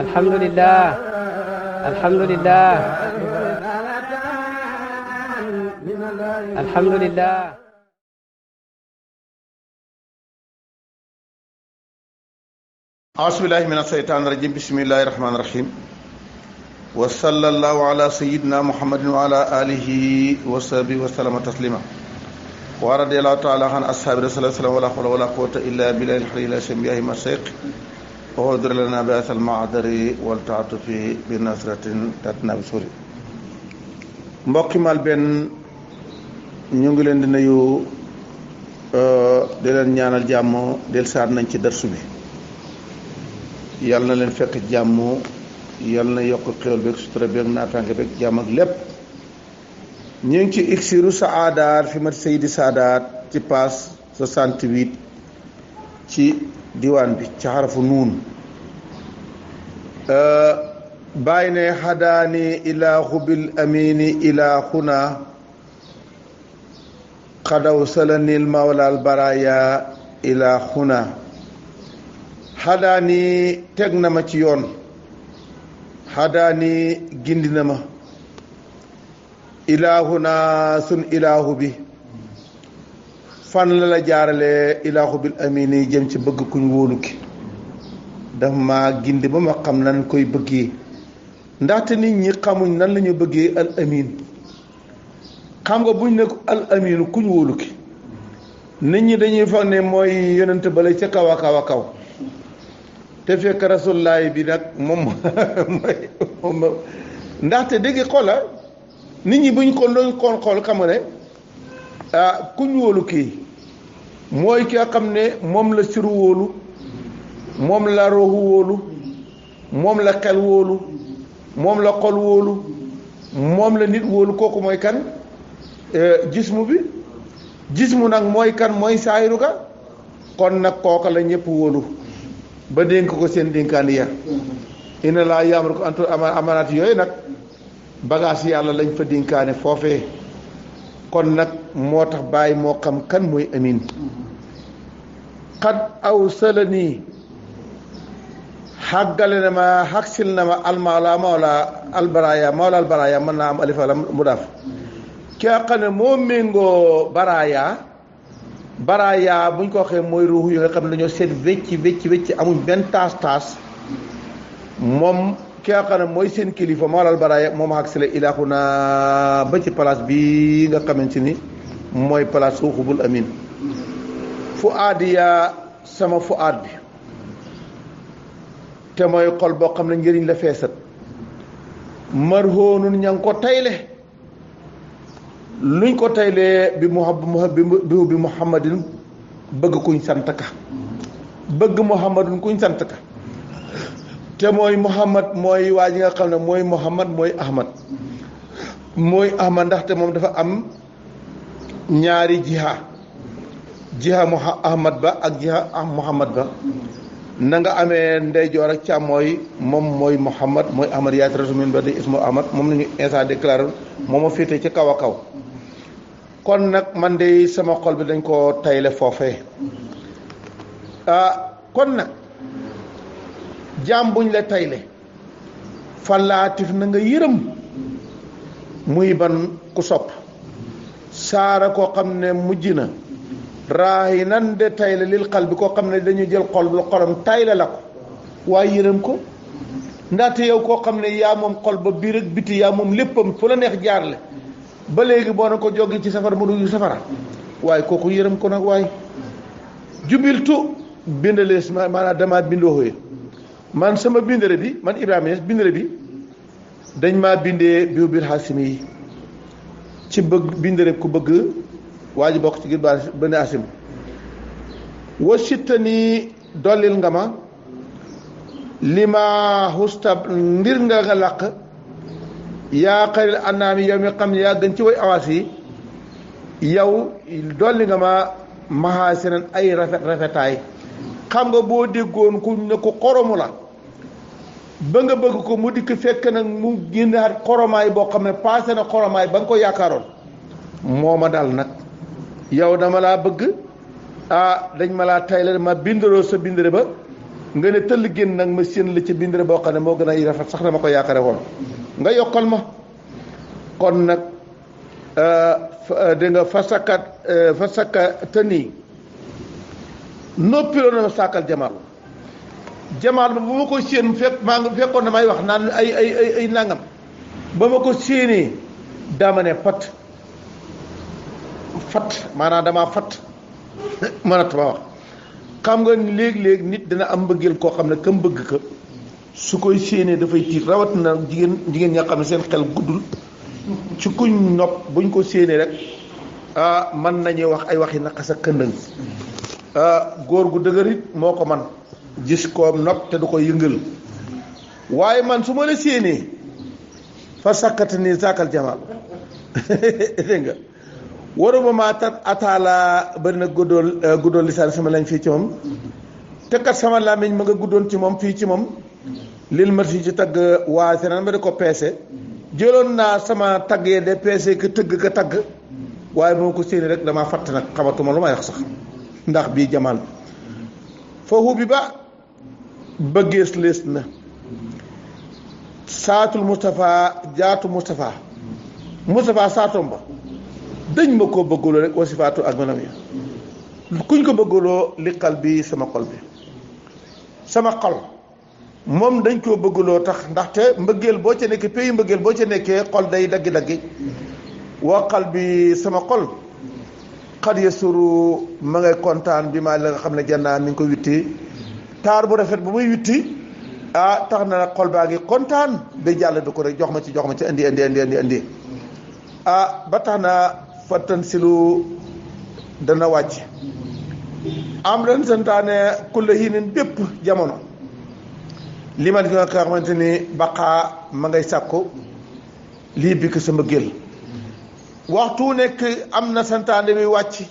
alhamdulillah alhamdulillah alhamdulillah a'uuzubillahi mina shaytaani rajiim bismillahi rahmaani rahiim wa sallallahu ala sayyidina muhammadin wa ala alihi wa sahbihi wa sallama taslima wa radiyallahu ta'ala an ashaabi rasulillahi wala hawla wala quwwata illa billahi al-aliyyil azim bihi masayq wa hudur lana bi asal ma'dari wal ta'atufi bi nasratin tatna bi suri mbokki Malben ñu ngi leen di nuyu di leen ñaanal jàmm del saat nañ ci darsu bi yàlla na leen fekk jàmm yàlla na yokk xéwal beeg sutura beeg naataange beeg jàmm ak lépp ñu ngi ci iksiru saadaat fi mat Seydi Saadaat ci paas 68 ci diwaan bi ci xarafu nuun bàyyi ne xadaani ilaa xubil amini ilaa xuna xadaw salanil mawlaal baraya ilaa xuna xadaani teg na ma ci yoon xadaani gindi na ma ilaahuna sun ilaahu bi fan la jaarale ilaahu bil amini jëm ci bëgg kuñ wóolu ki daf ma gindi ba ma xam nan koy bëggee ndaxte nit ñi xamuñ nan la ñu bëggee al amin xam nga buñ ne al aminu kuñ wóolu ki nit ñi dañuy foog ne mooy yonent bale ca kaw a kaw a kaw te fekk rasulullaay bi nag moom ndaxte dégg xoola nit ñi buñ ko doon xool xam nga ne kuñ wóolu kii mooy ki nga xam ne moom la siru wóolu moom la roxu wóolu moom la xel wóolu moom la xol wóolu moom la nit wóolu kooku mooy kan jismu bi jismu nag mooy kan mooy saayiru ka kon nag kooka la ñëpp wóolu ba dénk ko seen dénkaani ya ina laa yaamar ko antu amanaat yooyu nag bagage yàlla lañ fa dénkaane foofee kon nag moo tax bàyyi moo xam kan mooy amin xad aw sala nii xàggale na ma xagsil na ma almawla mawla albaraya mën naa am alifa la mu daf ki nga xam ne moo méngoo baraya buñ ko waxee mooy ruux yi nga xam ne dañoo seet wecci amuñ benn taas moom ki nga xam ne mooy seen kilifa mawlal baraya moom xag si la ilaahu na ba ci place bi nga xamante ni mooy place ruuxubul amin fu aadi yaa sama fu aad bi te mooy xol boo xam ne njëriñ la feesat marhoonun ña ngi ko tayle luñ ko taylee bi bi muhammadin bëgg kuñ sant ka bëgg muhammadun kuñ sant ka te mooy muhammad mooy waa ji nga xam ne mooy muhammad mooy ahmad ndaxte moom dafa am ñaari jiha ahmad ba ak jiha muhammad ba na nga amee ndeyjoor ak càmmooy moom mooy muhammad mooy ahmad yaay rasul ba di ismu ahmad moom la ñu instant déclaré moom a féete ci kaw a kaw kon nag man de sama xol bi dañ ko tayle foofee kon nag jaam buñ la tayle falaatif na nga yërëm muy ban ku sopp saara koo xam ne mujj na raayi nan de tayle lil xal bi koo xam ne dañu jël xolam tayle la ko waaye yërëm ko ndaxte yow koo xam ne yaa moom xol ba biir ak biti yaa moom léppam fu la neex jaarle ba léegi boo na ko jógee ci safara mu dugg safara waaye kooku yërëm ko nag waaye jubiltu bindalees maanaam dama bindoo man sama bindere bi man Ibrahima Niass bindere bi dañ maa bindee biu biir xaasimi yi ci bëgg bindere ku bëgg waa ji bokk ci gir bani asim wa sitta nii dollil nga ma li ma xustab ndir nga làq yaa xaril annaami yow mi xam ne yaa gën ci way awaas yi yow dolli nga ma maxaasinan ay rafetaay xam nga boo déggoon ku ne ko xoromu la ba nga bëgg ko mu dikk fekk nag mu génnaat xoromaay boo xam ne passé na xoromaay ba nga ko yaakaaroon moo ma dal nag yow dama laa bëgg dañ ma laa tayle ma bindaloo sa bindare ba nga ne tëll génn nag ma séen la ci bindare boo xam ne moo gën a rafet sax dama ko yaakaare woon nga yokkal ma kon nag dégg nga fa sakka te nii noppiloo na sàkkal jamaal ba ba ma ko séen fekkoon na may wax naan ay nangam ba ma ko séenee dama ne fat maanaam damaa fat mënat ma wax xam nga léeg-léeg nit dina am mbëggeel koo xam ne kam bëgg ka su koy séenee dafay tiit rawat na jigéen ña xam ne seen xel guddul ci kuñ nopp buñ ko séenee rek mën nañuy wax ay waxi naqas a këndëng góor gu dëgër it moo ko man gis ko nopp te du ko yëngal waaye man su ma la séenee fa sakkata nii saakal jamaal dégg nga waruma maa tat ataala bari na guddoon lisaan sama lañ fii ci moom te kat sama làmmiñ ma nga guddoon ci moom fii ci moom lil marsi ci tagg waa senaan ma di ko peese jëloon naa sama tagg yee de peese ka tëgg ka tagg waaye moo ko séeni rek damaa fatt nag xamatuma lu may wax sax ndax bii jamaal foofu bi ba bëggees lees na saatul Moustapha jaatu Moustapha saatoom ba dañ ma koo bëggaloo rek wasifaatu ak manam ya kuñ ko bëggaloo li xal bi sama xol moom dañ koo bëggaloo tax ndaxte mbëggeel boo ca nekkee pays mbëggeel boo ca nekkee xol day daggi-daggi waa xal bi sama xol xat ya suru ma ngay kontaan bi maa la nga xam ne jannaa mi ngi ko witti taar bu rafet bu muy witti tax na xol baa ngi kontaan ba jàll du ko rek jox ma ci indi ba tax na fattan silu dana wàcc am ren santaane kulla hinin bépp jamono li ma nga xamante ni baqaa ma ngay sàkku lii bikk sa mbëggeel waxtu nekk am na santaane bi wàcc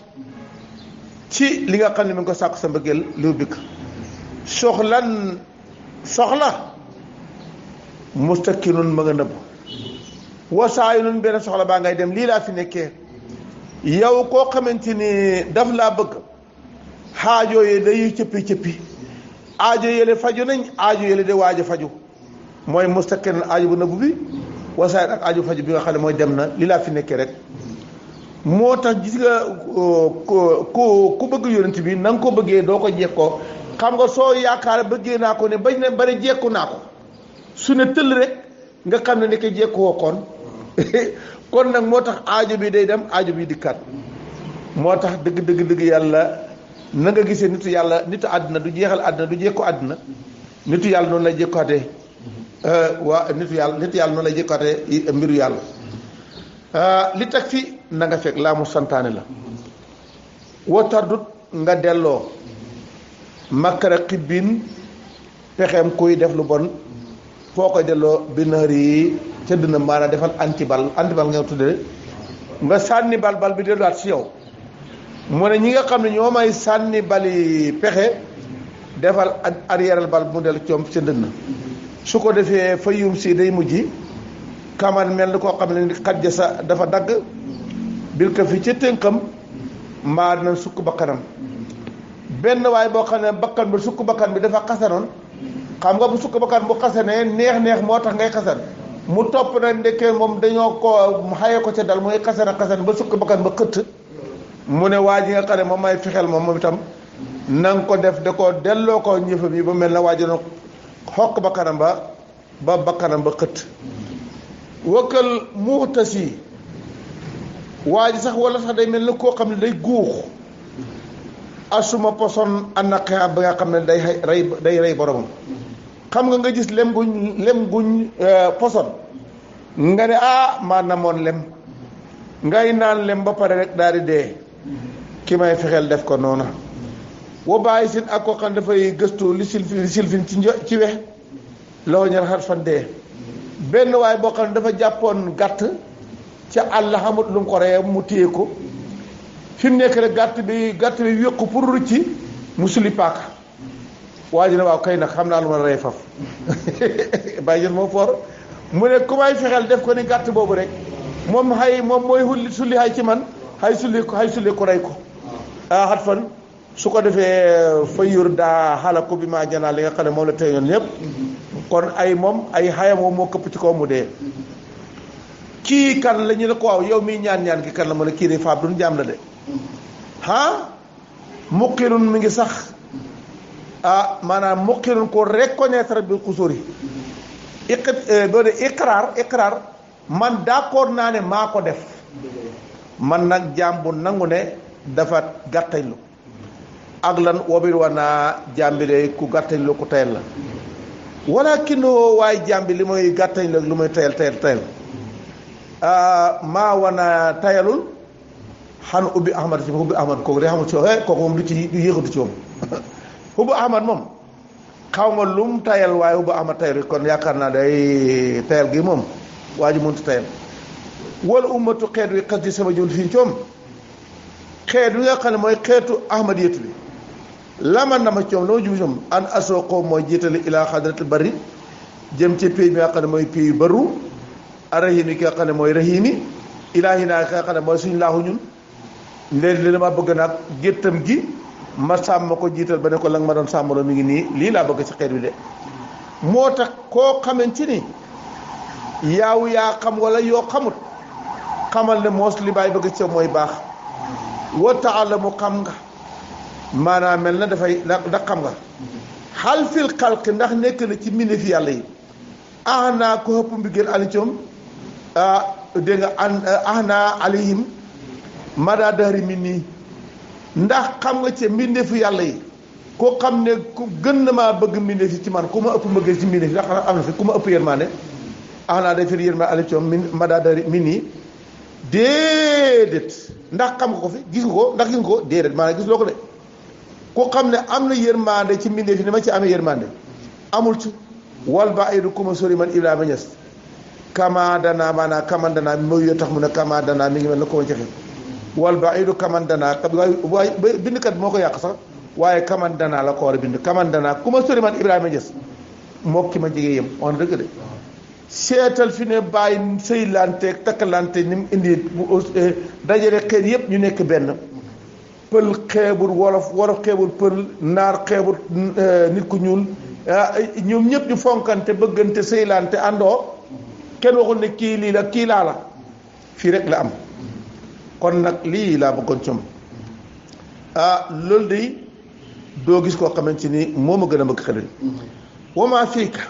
ci li nga xam ne mi ngi ko sàkku sa mbëggeel lii bikk soxla mustakinun ma nga nëbb wasaayu nun benn soxla baa ngay dem lii laa fi nekkee yow koo xamante ni daf laa bëgg xaajo yi day cëppi aajo yële faju nañ aajo yële de waaj a faju mooy mustakinun aajo bu nëbb bi wasaayu ak aajo faju bi nga xam ne mooy dem na lii laa fi nekkee rek moo tax gis nga ku bëgg yonent bi na nga ko bëggee doo ko jekkoo xam nga soo yaakaar bëggee naa ko ne bañ ne bari jekku naa ko su ne tëll rek nga xam ne nekk jekkuwoo kon nag moo tax aajo bi day dem aajo bi dikkaat moo tax dëgg yàlla na nga gisee nitu yàlla nitu àddina du jeexal àddina du jekku àddina nitu yàlla noonu lay jekkuwaatee nitu yàlla noonu lay jekkuwaatee mbiru yàlla li tax fi na nga fekk laa mu santaane la wotardut nga delloo makkara xibbin pexeem kuy def lu bon foo koy delloo binaar yi ca dina maanaam defal antibal nga tudde nga sànni bal bi delluwaat si yow mu ne ñi nga xam ne ñoo may sànni bali pexe defal arrière bal mu dellu coom ca dënn su ko defee fa yum si day mujj kaman mel ni koo xam ne xaj ja sa dafa dagg bil ko fi ca tënkam mbaa dina sukk bakkanam benn waay boo xam ne bakkan bi sukk bakkan bi dafa xasanoon xam nga bu sukk bakkan bu xasanee neex moo tax ngay xasan mu topp na ndekkee moom dañoo ko xaye ko ca dal muy xasan ba sukk bakkan ba xëtt mu ne waa ji nga xam ne moom may fexeel moom itam na nga ko def da ko delloo ko ñëfam yi ba mel na waajono xokk bakkanam ba bakkanam ba xëtt wakkal muutasi waa ji sax wala sax day mel ni koo xam ne day guux asuma poson anaqia ba nga xam ne day rey boromam xam nga gis lem guñ poson nga ne maa namoon lem ngay naan lem ba pare rek daal di dee ki may fexeel def ko noona wa bàyyi sin ak koo xam dafay gëstu li silfin ci wex loxo ñar xat fan dee benn waay boo xam ne dafa jàppoon gàtt ca àll xamut lu mu ko reyee mu téye ko fi mu nekk rek gàtt bi wéqu pour rucci mu suli paaka waa ji ne waaw kay nag xam naa lu ma rey faf bàyyi jën moo foor mu ne ku may fexeel def ko ni gàtt boobu rek moom mooy sulli xay ci man xay sulli ko rey ko xat fan su ko defee fayur daa xalaku bi maa janaa li nga xam ne moom la teyoon ñëpp kon ay moom ay xayam moo këpp ci kaw mu dee kii kan la ñu ne ko waaw yow miy ñaan ki kan la mu ne kii de faab duñ jaam la de muqirun mi ngi sax maanaam muqirun ko reconnaître bi xusóori doone iqraar man d'accord naa ne maa ko def man nag jaam bu nangu ne dafa gàttañlu ak lan wobir wa naa jaam bi de ku gàttañlu ku tayal la walakin waaye jaam bi li mooy gàttañlu ak lu muy tayal maa wana tayalul xan ubbi ahmad ci ubbi ahmad kooku de xamul ci kooku moom du yéexatu ci moom ubbi ahmad moom xaw ma lum tayal waaye ubbi ahmad tayal kon yaakaar naa day tayal gi moom waa ji mënut tayal wala ummatu xeet wi xas di sama jul fii coom xeet wi nga xam ne mooy xeetu ahmad yetu bi laman na ma coom la ma jub coom an asoo xaw mooy jiitale ilaa xadratul bari jëm ci pays bi nga xam ne mooy pays baru arahimi ki nga xam ne mooy rahimi ilaahi naa ki nga xam ne mooy suñu laaxu ñun léegi li dama bëgg nag géttam gi ma sàmm ko jiital ba ne ko la nga ma doon sàmmaloo mi ngi nii lii laa bëgg ci xeet bi de moo tax koo xamante ni yaaw yaa xam wala yoo xamut xamal ne moos li baay bëgg ci mooy baax wa taala mu xam nga maanaam mel na dafay ndax xam nga xal fil xalq ndax nekk na ci mbindeef yàlla yi naa ko ëpp mbigéen alicoom dégg nga naa alayhim mada dahri min nii ndax xam nga ci mbindeefu yàlla yi koo xam ne ku gën na maa bëgg mbindeef yi ci man ku ma ëpp mbëggeel ci mbindeef yi ndax am na fi ku ma ëpp yërmaane naa day firi yërmaane alicoom min mada dahri min nii déedéet ndax xam nga ko fi gis nga ko ndax gis nga ko déedéet maanaam gis loo ko de ku xam ne am na yërmande ci mbindeef yi ni ma ci amee yërmande amul ci wal ba ay du kuma sori man Ibrahima Niass kamandanaa maanaam kamandanaa mooy yoo tax mu ne kamandanaa mi ngi mel na ko ma joxe wal ba ay du kamandanaa waaye bindkat moo ko yàq sax waaye kamandanaa la ko war a bind kamandanaa ku ma sori man Ibrahima Niass moo ki ma jege yem on dëgg de seetal fi ne bàyyi sëylanteeg takkalante ni mu indi dajale xeet yëpp ñu nekk benn pël xeebul wolof xeebul pël naar xeebul nit ku ñuul ñoom ñëpp ñu fonkante bëggante sëylante àndoo kenn waxul ne kii lii la kii laa la fii rek la am kon nag lii laa bëggoon com loolu de doo gis koo xamante ni moo ma gën a bëgg xelal wamaa fiika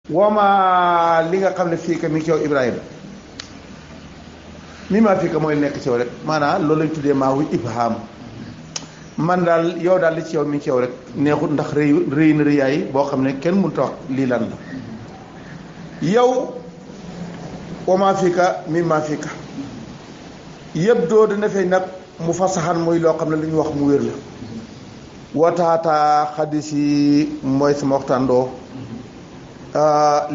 wamaa li nga xam ne fiika mi ngi ci yow Ibrahima mi maa fiika mooy nekk ci yow rek maanaam loolu lañ tuddee maa wu ibham man daal yow daal li ci yow mi ngi ci yow rek neexut ndax rëy na rëyaay boo xam ne kenn mënut a wax lii lan la yow wamaa fiika mi maa fiika yëpp doo dina fay nag mu fasaxan muy loo xam ne lu ñu wax mu wér la wataata xadis yi mooy sama waxtaan doo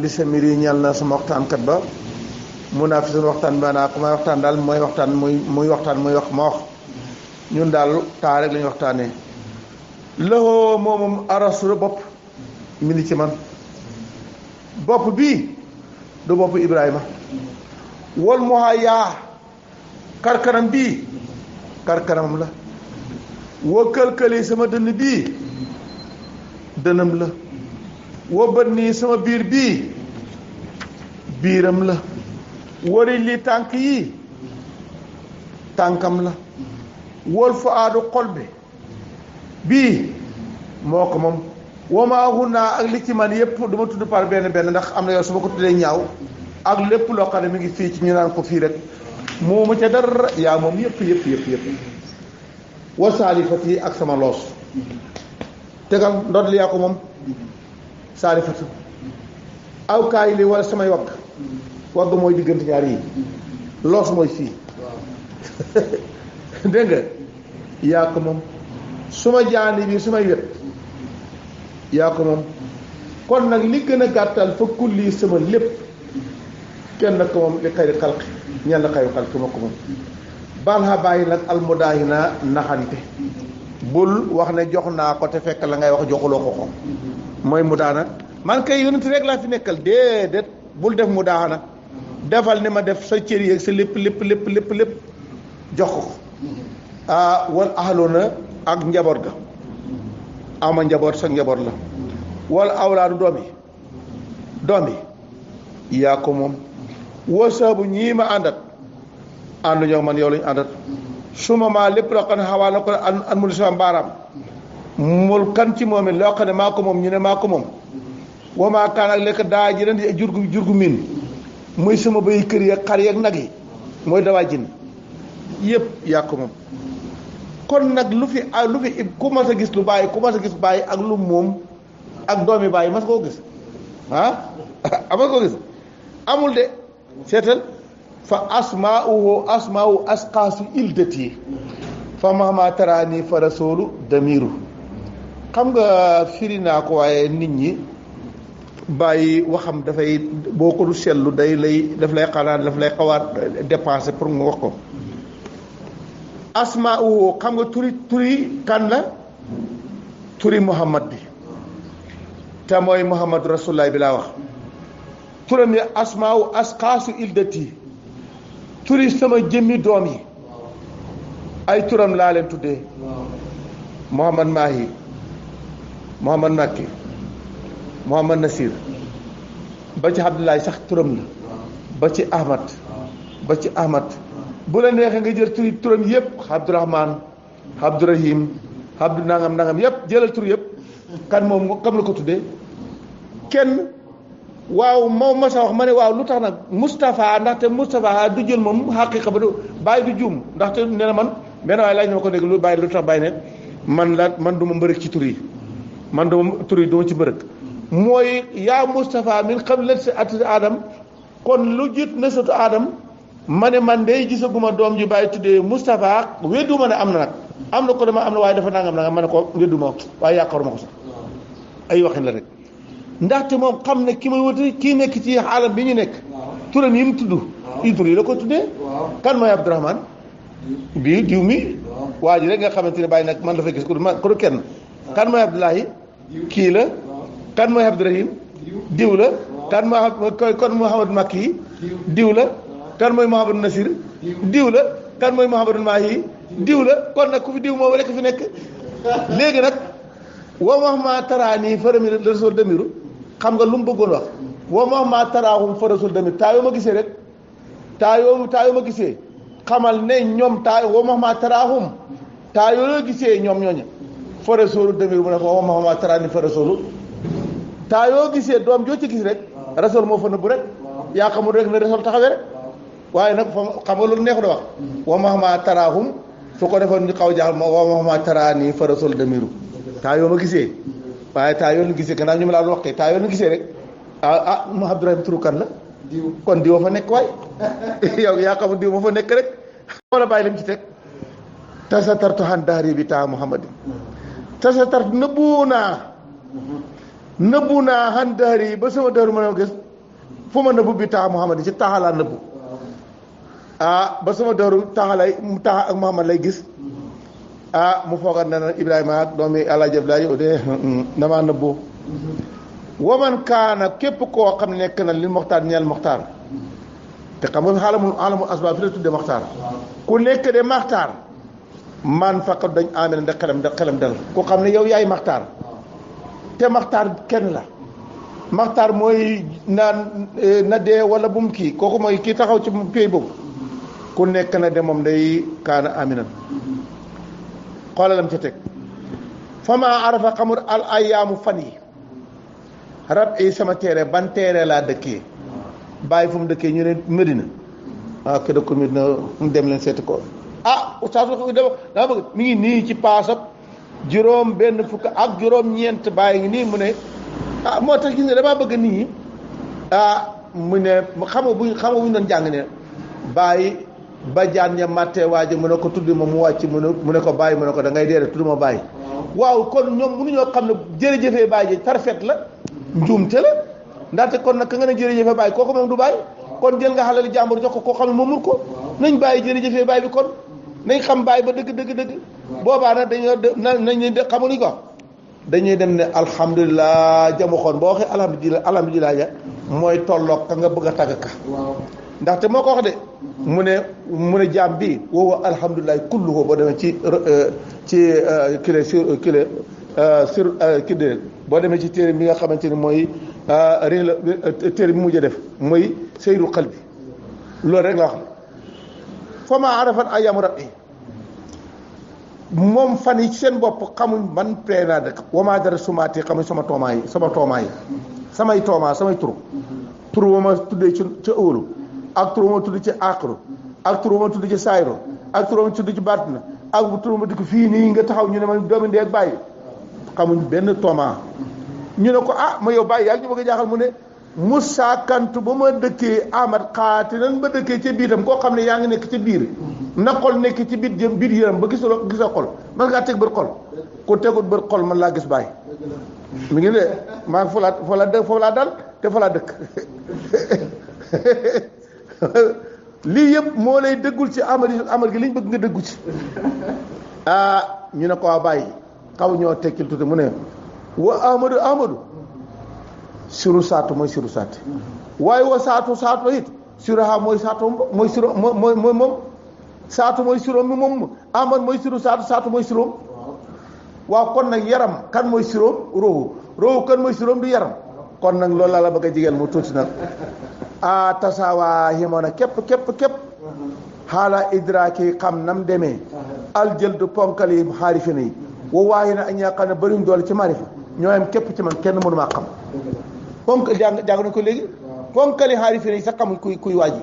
li sa mbir yi ñal na sama waxtaankat ba mun naa fi suñu waxtaan bi maanaam ku may waxtaan daal mooy waxtaan muy waxtaan muy wax ma wax ñun daal taa rek la ñuy waxtaanee loxo moomum arasu bopp mi ni ci man bopp bii du bopp Ibrahima wol moha yaa karkanam bii karkanamam la woo kël-këli sama dënn bii dënam la woo bët nii sama biir bii biiram la wari li tànk yi tànkam la wol fa aadu xol bi bii moo ko moom wamaahu naa ak li ci man yépp du ma tudd par benn ndax am na yow su ma ko tuddee ñaaw ak lépp loo xam ne mi ngi fii ci ñu naan ko fii rek moomu ca dara yaa moom yépp wa saalifat yi ak sama loos tegal ndodd li yaa ko moom saalifatu aw kaay li wala samay wagg mooy diggante ñaar yi loos mooy fii dégg nga yaa ko moom suma jaani bi sumay wet yaa ko moom kon nag li gën a gàttal fa kulli sama lépp kenn ko moom li xayri xalqi ñenn xayri xalqi ma ko moom balxa bàyyi nag almudaahina naxante bul wax ne jox naa ko te fekk la ngay wax joxuloo ko mooy mudaana man kay yonent rek laa fi nekkal déedéet bul def mudaana defal ni ma def sa cër yeeg sa lépp jox ko wal ahloona ak njaboot ga ama njaboot sa njaboot la wala awlaadu doom yi yaa ko moom wasaabu ñii ma àndat àndu ñoo man yow lañu àndat suma maa lépp loo xam ne xawaa na ko an mul sama mbaaraam mul kan ci moom it loo xam ne maa ko moom ñu ne maa ko moom wamaa kaan ak lekk daa ji leen jurgu miin muy sama bëy kër yi xar yi ak nag yi mooy dawaa jin yëpp yaa ko moom kon nag lu fi ku mas a gis lu bàyyi ku mas a gis bàyyi ak lu moom ak doomi bàyyi mas koo gis mas koo gis amul de seetal fa asmaa'u asqaasu ildati fa mahma taraani fa rasulu damiru xam nga firi naa ko waaye nit ñi bàyyi waxam dafay boo ko du seetlu daf lay xawaat dépensé pour nga wax ko asmaa'u xam nga turi kan la turi muhammad bi te mooy muhammad rasulullah bi laa wax turam yi asmaa'u asqaasu ildati turi sama jëmmi doom yi ay turam laa leen tuddee muhammad maahi muhammad makki muhammad nasir ba ci abdullahi sax turam la ba ci ahmad bu la neexee nga jël turam yëpp abdurahman abdurahim abdu nangam yëpp jëlal tur yëpp kan moom kam la ko tuddee kenn waaw moom ma sa wax ma ne waaw lu tax nag Moustapha ndaxte Moustapha du jël moom xaqiqa ba du bàyyi du juum ndaxte nee na man benn waaye laaj na ma ko nekk lu bàyyi lu tax bàyyi ne man du ma mbërëg ci tur yi man duma tur yi du ma ci mbërëg mooy yaa Moustapha min xam len si at Adam kon lu jiit na satu Adam ma ne man day gisaguma doom ji bàyyi tuddee Moustapha wedduma ne am na nag am na ko dama am na waaye dafa nangam ma ne ko wedduma waaye yaakaaruma ko sax ay waxin la rek ndaxte moom xam ne ki may wuti kii nekk ci xaalam bi ñu nekk turam yi mu tudd tur yi la ko tuddee kan mooy Abdourahman bii diw mi waa ji rek nga xamante ne bàyyi nag man dafa gis ku du kenn kan mooy Abdoulahi kii la kan mooy Abdourahim diw la kan Mouhamadou Makki diw la kan mooy Mouhamadou Nasir diw la kan mooy Mouhamadou Mahi diw la kon nag ku fi diw moom rek fi nekk léegi nag wa mahma taraani farami rasul damiru xam nga lu mu bëggoon wax wa mahma taraahum fa rasul damiru taa yoo ma gisee rek taa yoo ma gisee xamal ne ñoom wa mahma taraahum taa yoo gisee ñoom ñooñu fa rasul damiru mu ne ko wa mahma taraani fa rasul taa yoo gisee doom joo ci gis rek rasul moo fa nëbbu rek yaa xamul rek ne rasul taxawee rek waaye nag xam nga loolu neexu da wax wa mahma taraahum su ko defoon ñu xaw jaaxal wa mahma taraani fa rasul damiru taa yoo ma gisee waaye taa yoo gisee gannaaw ñu ma laa doon wax kay taa yoo ma gisee rek mu Abdourahim turu kan la kon diw fa nekk waay yow yaa xamul diw ma fa nekk rek wala bàyyi lim ci teg tasatartu han daari bi taa muhammadin tasatartu nëbbu naa han daari ba sama daaru ma ne gis fu ma nëbbu bi taa muhammadin ci taaxalaa nëbbu ba sama daaru taaxa ak muhammad lay gis mu foogat na Ibrahima ak doomi Alaaji Abdoulaye yow de damaa nëbbu waman kaana képp koo xam ne nekk na li moxtaar ñeel moxtaar te xam nga xaalamu asbaab fi la tudde moxtaar ku nekk de moxtaar man faqat dañ amee ndax xelam dal ku xam ne yow yaay moxtaar te moxtaar kenn la moxtaar mooy na dee wala bu mu kii kooku mooy kii taxaw ci pay boobu ku nekk na de moom day kaana aminan xoolalam ca teg fama arafa xamul al ayaamu fan yi rab yi sama teere ban teere laa dëkkee bàyyi fu mu dëkkee ñu ne Medina ke dëkkul Medina mu dem leen seeti ko oustaz dama bëgg mi ngi nii ci paasab juróom benn fukk ak juróom ñeent bàyyi ngi nii mu ne moo tax gis nga damaa bëgg nit ñi mu ne xam nga buñ doon jàng ne bàyyi ba jaan ña màttee waaje mu ne ko tuddi ma mu wàcc mu ne ko bàyyi mu ne ko da ngay dee tudd ma bàyyi waaw kon ñoom mënuñoo xam ne jërëjëfee bàyyi ji tarfet la njuumte la ndaxte kon nag ka nga ne jërëjëfee bàyyi kooku moom du bàyyi kon jël nga xalali jàmbur jox ko koo xam ne moomul ko nañ bàyyi jërëjëfee bàyyi bi kon nañ xam bàyyi ba dëgg boobaa nag dañoo nañ de xamuñu ko dañuy dem ne alhamdulilah jamu xoon boo waxee alhamdulilah ja mooy tolloog ka nga bëgg a tàgg ka ndaxte moo ko wax de mu ne jaam bi woowa alhamdulilah kulluhu boo demee ci kile sur kile sur kii boo demee ci téere bi nga xamante ni mooy téere bi mujj a def mooy seydul qalbi loolu rek la wax fa ma arafan ayamu rabbi moom fan yi ci seen bopp xamuñ ban pee naa dëkk wamaa dara sumaati xamuñ sama toomaa yi samay tur wa ma tuddee ci ëwalu ak tur wa ma tudd ci aaxiru ak tur wa ma tudd ci saayiro ak tur wa ma tudd ci baatina ak tur wa ma dikk fii nii nga taxaw ñu ne ma doomi ndee ak bàyyi xamuñ benn toomaa ñu ne ko ma yow bàyyi yaa ngi ñu bëgg a jaaxal mu ne Moussa Kantu ba ma dëkkee Ahmad xaati nan ba dëkkee ca biiram koo xam ne yaa ngi nekk ca biir na xol nekk ci biir yaram ba gisoo xol man ngaa teg bër xol ku tegul bër xol man laa gis bàyyi mi ngi ne maa ngi foofu laa dal te fa laa dëkk lii yëpp moo lay dëggul ci amar gi liñ bëgg nga dëggu ci ñu ne ko waa bàyyi xaw ñoo tekkil tuuti mu ne wa ahmadu suru saatu mooy suru saati waaye wa saatu it suraha mooy saatu mooy suro mooy moom saatu mooy suróom mi moom ahmad mooy suru saatu mooy suróom waaw kon nag yaram kan mooy suróom róowu kan mooy suróom du yaram kon nag loolu la bëgg a jigéen mu tuuti nag tasaawaa yemoon a képp xaala idraaki xam nam demee aljël du ponkal yi xaarife na yi wa waaye na ak ñaa xam ne bëriñ doole ci marifa ñoo yem képp ci man kenn mënu maa xam ponk jàng na ko léegi ponkali xaarife na yi sax xamuñ kuy waaji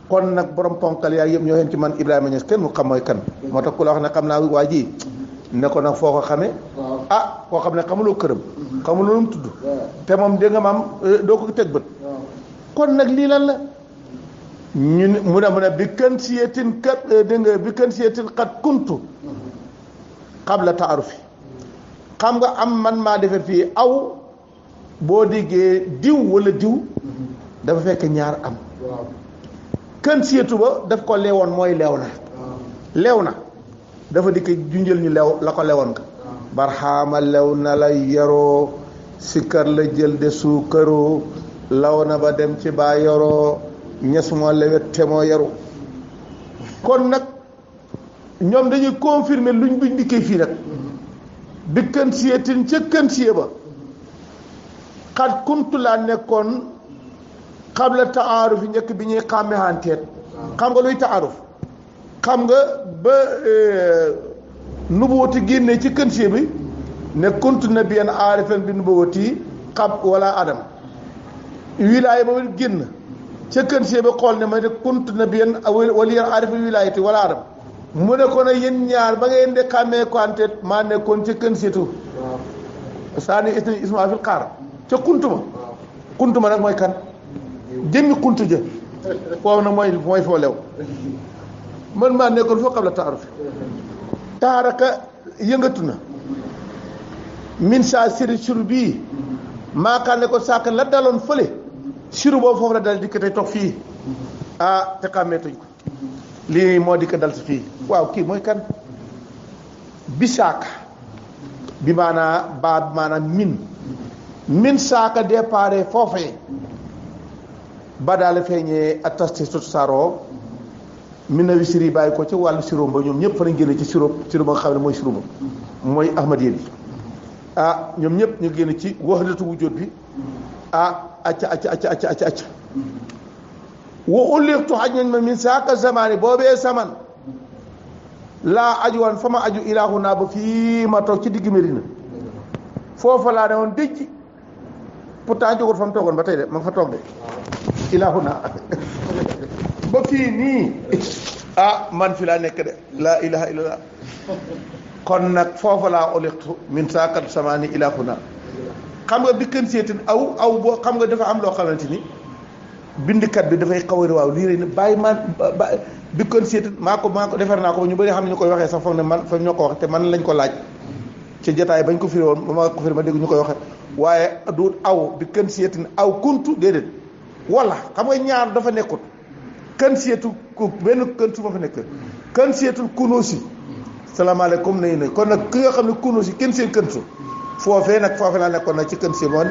kon nag borom ponkal yaa yëpp ñoo yem ci man Ibrahima Niass kenn mu xam mooy kan moo tax ku la wax ne xam naa waa ji ne ko nag foo ko xamee koo xam ne xamuloo këram xamuloo lu mu tudd te moom dégg nga maam doo ko teg bët kon nag lii lan la ñu ne mu ne bi kën siyetin kat dégg nga bi kën siyetin kat kuntu qabla taarufi xam nga am man maa defar fii aw boo déggee diw wala diw dafa fekk ñaar am kën siyetu ba daf ko leewoon mooy leew na dafa dikk junjël ñu lew la ko lewoon ka barxaama lew na la yaroo sikkar la jël de suukaroo law na ba dem ci baa yoroo ñes moo lewet te moo yaru kon nag ñoom dañuy confirmer luñ buñ dikkee fii nag bi kën siyetin ca kën siye ba xat kuntu laa nekkoon xabla taaruf yi njëkk bi ñuy xàmme xanteet xam nga luy taaruf xam nga ba nubuwati génne ci kën siye bi ne kuntu nabiyan aarifan bi nubuwati xab wala adam wilaaya ba génn ca kën siye ba xool ne ma ne kuntu nabiyan waliyan aarifan wilaayati wala adam mu ne ko nag yéen ñaar ba ngeen de xàmmee ko anteet maa nekkoon ca kën seetu saani isma fil xaar ca xuntuma nag mooy kan jëmmi xuntu jë foofu nag mooy foo lew man maa nekkoon foo xam la taaruf taaraka yëngatu na min saa siri suru bii maakaan ne ko sàkk la daloon fële suru boobu foofu la dal dikk tey toog fii te xàmmeetuñ ko lii moo di ko dal si fii waaw kii mooy kan bi saaka bi maanaam min saaka déparé foofee ba daal feeñee ak tas ci saroo min na wi siri bàyyi ko ci wàllu siróom ba ñoom ñëpp fa lañ génne ci siróom ba nga xam ne mooy siróom mooy ahmad yéen ñoom ñëpp ñu génne ci wahdatu wujud bi acca wa ulliqtu xaj nañ ma min saaka zamaani boobee saman laa aju woon fa ma aju ilaahu naa ba fii ma toog ci digg Medina foofa laa ne woon dëjj pourtant jógut fa mu toogoon ba tey de ma nga fa toog de ilaahu naa ba fii nii man fi laa nekk de laa ilaha illallah kon nag foofa laa ulliqtu min saaka zamaani ilaahu naa xam nga bi kën seetin aw boo xam nga dafa am loo xamante ni bindkat bi dafay xaw a waaw lii rek ne bàyyi bi kon seet maa ko defar naa ko ba ñu bëri xam ne ñu koy waxee sax foog ne man fa ñoo ko wax te man lañ ko laaj ci jotaay bañ ko firi woon ma ko firi ma dégg ñu koy waxee waaye du aw bi kën seetin aw kuntu déedéet wala xam nga ñaar dafa nekkut kën seetu benn kën su ma fa nekk kën seetul kunóosi salaamaaleykum nañu ne kon nag ki nga xam ne kunóosi kenn seen kën su foofee laa nekkoon nag ci kën si moom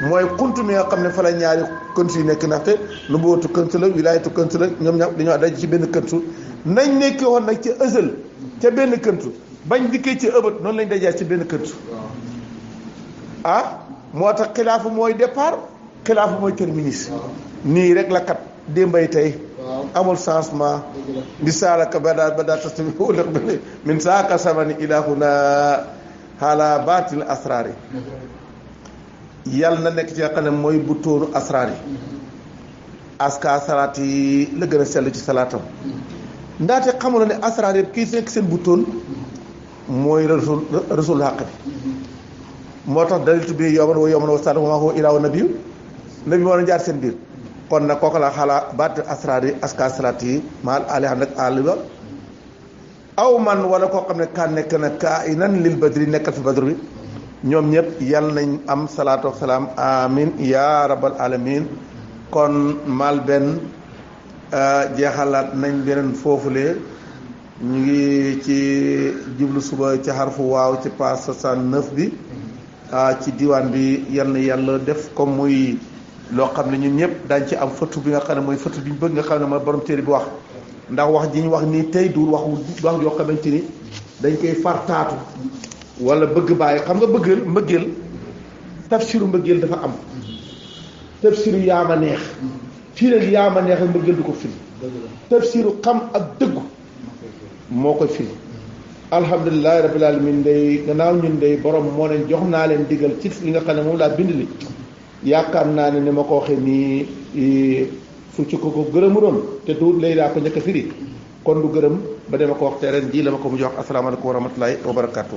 mooy xunt mi nga xam ne fa la ñaari këntu yi nekk ndaxte nu bu watu këntu la wilaayatu këntu la ñoom ñaar dañoo daj ci benn këntu nañ nekkee woon nag ci ësël ca benn këntu bañ dikkee ci ëbët noonu lañ dajee ci benn këntu moo tax xilaafu mooy départ xilaafu mooy terminus nii rek la kat démbay tey amul changement di saalaka ba daa tastami wulax bene min saaka samani ilahuna xaala baatil asraar yi yàlla na nekk ci nga xam ne mooy bu tóonu asraar yi aska salaat yi la gën a sell ci salaatam ndaate xamula ne asraar yëpp kii nekk seen bu tóon mooy rasul xàq bi moo tax dalitu bi yoman wa yoman wa sàdd wa maa huwa ilaa wa nabi moo na jaar seen biir kon nag kooku la xalaa baatil asraar yi aska salaat yi maal ali ànd ak àll ba aw man wala koo xam ne kaa nekk na kaa inan lil badri nekkal fi badru bi ñoom ñëpp yal nañ am salaatu wa salaam amin ya rabbal alamin kon mal benn jeexalaat nañ beneen foofule ñu ngi ci jublu suba ci xarfu waaw ci page 69 bi ci diwaan bi yal na yàlla def comme muy loo xam ne ñun ñëpp dañ ci am fëttu bi nga xam ne mooy fëttu bi ñu bëgg nga xam ne mooy borom téere bi wax ndax wax ji ñu wax nii tey du wax yoo xamante ni dañ koy fartaatu wala bëgg bàyyi xam nga mbëggeel tafsiru mbëggeel dafa am tafsiru yaama neex fii nag yaama neex ak mbëggeel du ko firi tafsiru xam ak dëggu moo koy firi alhamdulilahi rabbil alamin day gannaaw ñun day borom moo leen jox naa leen digal ci li nga xam ne moom laa bind li yaakaar naa ne ni ma ko waxee nii fu ci ko gërëmu doon te du lay daa ko njëkk a firi kon du gërëm ba dema ko wax te ren jii la ma ko mu jox asalaamaaleykum wa rahmatulahi wa barakaatu.